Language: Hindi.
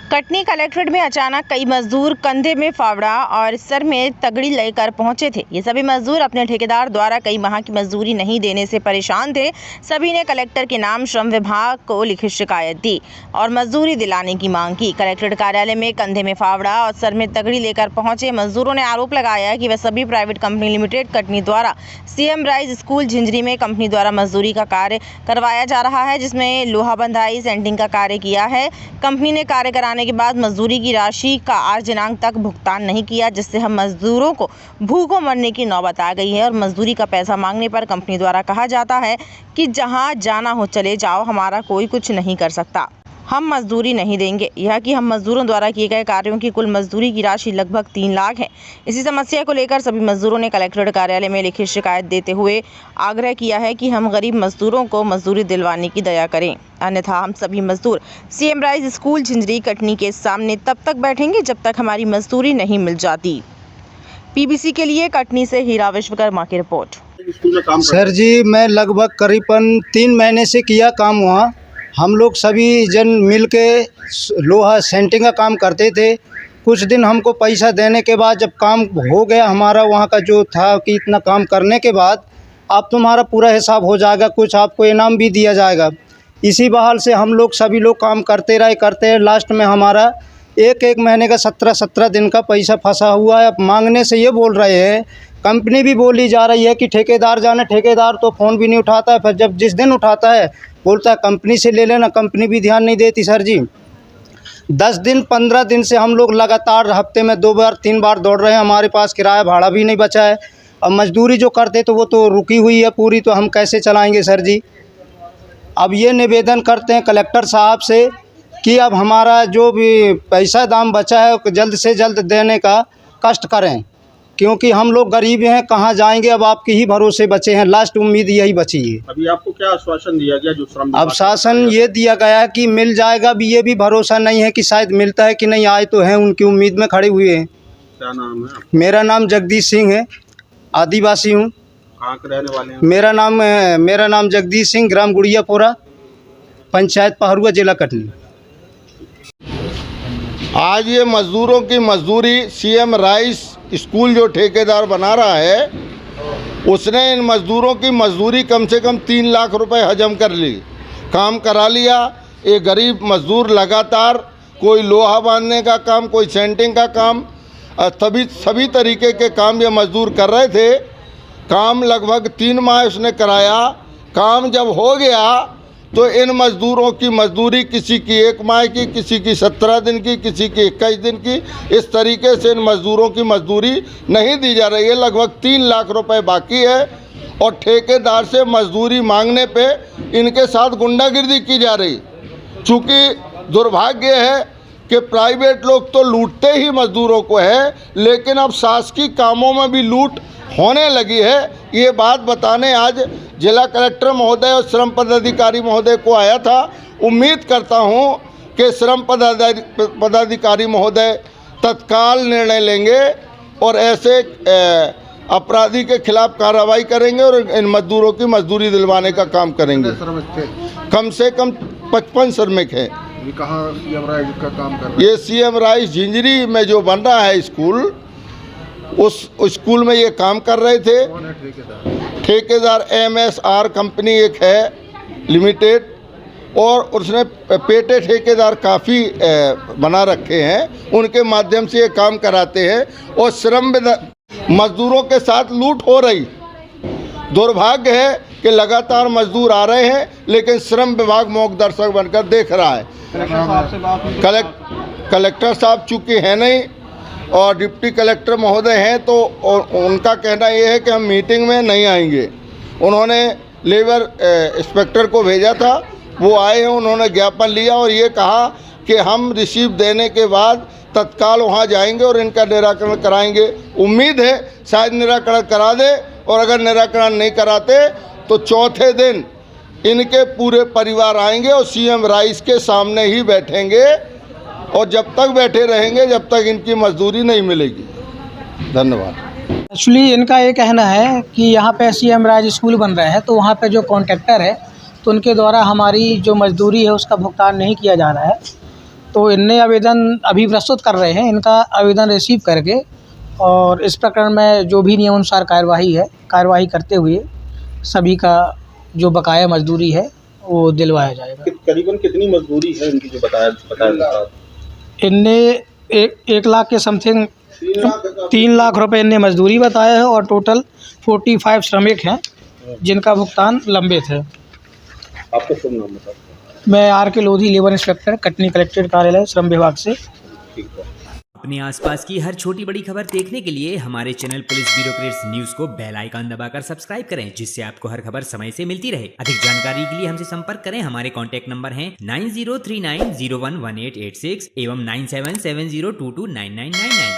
कटनी कलेक्ट्रेट में अचानक कई मजदूर कंधे में फावड़ा और सर में तगड़ी लेकर पहुंचे थे। ये सभी मजदूर अपने ठेकेदार द्वारा कई माह की मजदूरी नहीं देने से परेशान थे। सभी ने कलेक्टर के नाम श्रम विभाग को लिखित शिकायत दी और मजदूरी दिलाने की मांग की। कलेक्ट्रेट कार्यालय में कंधे में फावड़ा और सर में तगड़ी लेकर पहुंचे मजदूरों ने आरोप लगाया कि वह सभी प्राइवेट कंपनी लिमिटेड कटनी द्वारा सीएम राइज स्कूल झिंझरी में कंपनी द्वारा मजदूरी का कार्य करवाया जा रहा है, जिसमें लोहा बंधाई सेंटिंग का कार्य किया है। कंपनी ने कार्य कराने के बाद मजदूरी की राशि का आज दिनांक तक भुगतान नहीं किया, जिससे हम मजदूरों को भूखों मरने की नौबत आ गई है। और मजदूरी का पैसा मांगने पर कंपनी द्वारा कहा जाता है कि जहां जाना हो चले जाओ, हमारा कोई कुछ नहीं कर सकता, हम मजदूरी नहीं देंगे। यह कि हम मजदूरों द्वारा किए गए कार्यों की कुल मजदूरी की राशि लगभग 3 लाख है। इसी समस्या को लेकर सभी मजदूरों ने कलेक्ट्रेट कार्यालय में लिखित शिकायत देते हुए आग्रह किया है कि हम गरीब मजदूरों को मजदूरी दिलवाने की दया करें, अन्यथा हम सभी मजदूर CM rise school Jhinjhri Katni के सामने तब तक बैठेंगे जब तक हमारी मजदूरी नहीं मिल जाती। पीबीसी के लिए कटनी से हीरा विश्वकर्मा की रिपोर्ट। सर जी, मैं लगभग करीबन 3 महीने से किया काम वहाँ। हम लोग सभी जन मिल के लोहा सेंटिंग का काम करते थे। कुछ दिन हमको पैसा देने के बाद जब काम हो गया हमारा वहाँ का जो था कि इतना काम करने के बाद अब तुम्हारा पूरा हिसाब हो जाएगा, कुछ आपको इनाम भी दिया जाएगा। इसी बहाल से हम लोग सभी लोग काम करते रहे। लास्ट में हमारा एक महीने का 17 दिन का पैसा फंसा हुआ है। अब मांगने से ये बोल रहे हैं, कंपनी भी बोली जा रही है कि ठेकेदार जाने, ठेकेदार तो फ़ोन भी नहीं उठाता है। फिर जब जिस दिन उठाता है बोलता है कंपनी से ले लेना, कंपनी भी ध्यान नहीं देती। सर जी 10 दिन 15 दिन से हम लोग लगातार हफ्ते में 2 बार 3 बार दौड़ रहे हैं। हमारे पास किराया भाड़ा भी नहीं बचा है। अब मजदूरी जो करते तो वो तो रुकी हुई है पूरी, तो हम कैसे चलाएँगे सर जी। अब ये निवेदन करते हैं कलेक्टर साहब से कि अब हमारा जो भी पैसा दाम बचा है जल्द से जल्द देने का कष्ट करें, क्योंकि हम लोग गरीब हैं, कहाँ जाएंगे। अब आपके ही भरोसे बचे हैं, लास्ट उम्मीद यही बची है। अभी आपको क्या आश्वासन दिया गया? जो श्रम अब शासन ये दिया गया है कि मिल जाएगा, भी ये भी भरोसा नहीं है कि शायद मिलता है कि नहीं। आए तो हैं, उनकी उम्मीद में खड़े हुए हैं। क्या नाम है? मेरा नाम जगदीश सिंह है, आदिवासी हूँ। कहाँ के रहने वाले हैं? मेरा नाम जगदीश सिंह, ग्राम गुड़ियापुरा, पंचायत पहरुआ, जिला कटनी। आज ये मज़दूरों की मजदूरी सीएम राइस स्कूल जो ठेकेदार बना रहा है, उसने इन मज़दूरों की मजदूरी कम से कम 3 लाख रुपए हजम कर ली, काम करा लिया। एक गरीब मज़दूर लगातार कोई लोहा बांधने का काम, कोई सेंटिंग का काम, सभी तरीके के काम ये मज़दूर कर रहे थे। काम लगभग 3 माह उसने कराया। काम जब हो गया तो इन मज़दूरों की मजदूरी किसी की 1 माह की, किसी की 17 दिन की, किसी की 21 दिन की, इस तरीके से इन मज़दूरों की मजदूरी नहीं दी जा रही है। लगभग 3 लाख रुपए बाकी है और ठेकेदार से मजदूरी मांगने पे इनके साथ गुंडागिर्दी की जा रही। चूँकि दुर्भाग्य है कि प्राइवेट लोग तो लूटते ही मजदूरों को है, लेकिन अब शासकीय कामों में भी लूट होने लगी है। ये बात बताने आज जिला कलेक्टर महोदय और श्रम पदाधिकारी महोदय को आया था। उम्मीद करता हूं कि श्रम पदाधिकारी महोदय तत्काल निर्णय लेंगे और ऐसे अपराधी के खिलाफ कार्रवाई करेंगे और इन मजदूरों की मजदूरी दिलवाने का काम करेंगे। कम से कम 55 श्रमिक हैं। ये कहाँ सीएम राइज का काम कर रहे हैं? ये सीएम राइज झिंझरी में जो बन रहा है स्कूल, उस स्कूल में ये काम कर रहे थे। कौन है ठेकेदार? ठेकेदार MSR कंपनी एक है लिमिटेड, और उसने पेटे ठेकेदार काफ़ी बना रखे हैं, उनके माध्यम से ये काम कराते हैं और श्रम मजदूरों के साथ लूट हो रही। दुर्भाग्य है कि लगातार मजदूर आ रहे हैं, लेकिन श्रम विभाग मौक दर्शक बनकर देख रहा है। कलेक्टर साहब चूँकि हैं नहीं और डिप्टी कलेक्टर महोदय हैं, तो उनका कहना ये है कि हम मीटिंग में नहीं आएंगे। उन्होंने लेबर इंस्पेक्टर को भेजा था, वो आए हैं, उन्होंने ज्ञापन लिया और ये कहा कि हम रिसीव देने के बाद तत्काल वहाँ जाएंगे और इनका निराकरण कराएंगे। उम्मीद है शायद निराकरण करा दे, और अगर निराकरण नहीं कराते तो चौथे दिन इनके पूरे परिवार आएंगे और सीएम राइस के सामने ही बैठेंगे, और जब तक बैठे रहेंगे जब तक इनकी मजदूरी नहीं मिलेगी। धन्यवाद। एक्चुअली इनका ये कहना है कि यहाँ पे CM राज स्कूल बन रहा है, तो वहाँ पे जो कॉन्ट्रैक्टर है तो उनके द्वारा हमारी जो मजदूरी है उसका भुगतान नहीं किया जा रहा है। तो इनने आवेदन अभी प्रस्तुत कर रहे हैं, इनका आवेदन रिसीव करके और इस प्रकरण में जो भी नियमानुसार कार्यवाही करते हुए सभी का जो बकाया मजदूरी है वो दिलवाया जाएगा। करीबन कितनी मजदूरी है इनकी जो बताया? इनने 1 लाख के समथिंग 3 लाख रुपए इनने मजदूरी बताया है और टोटल 45 श्रमिक हैं जिनका भुगतान लंबित है। आपका शुभ नाम बताओ। मैं RK Lodhi, labour inspector, Katni collectorate कार्यालय, श्रम विभाग से। ठीक है। अपने आसपास की हर छोटी बड़ी खबर देखने के लिए हमारे चैनल पुलिस ब्यूरोक्रेट्स न्यूज को बेल आइकन दबाकर सब्सक्राइब करें, जिससे आपको हर खबर समय से मिलती रहे। अधिक जानकारी के लिए हमसे संपर्क करें। हमारे कॉन्टैक्ट नंबर हैं 9039011886 एवं 9770229999।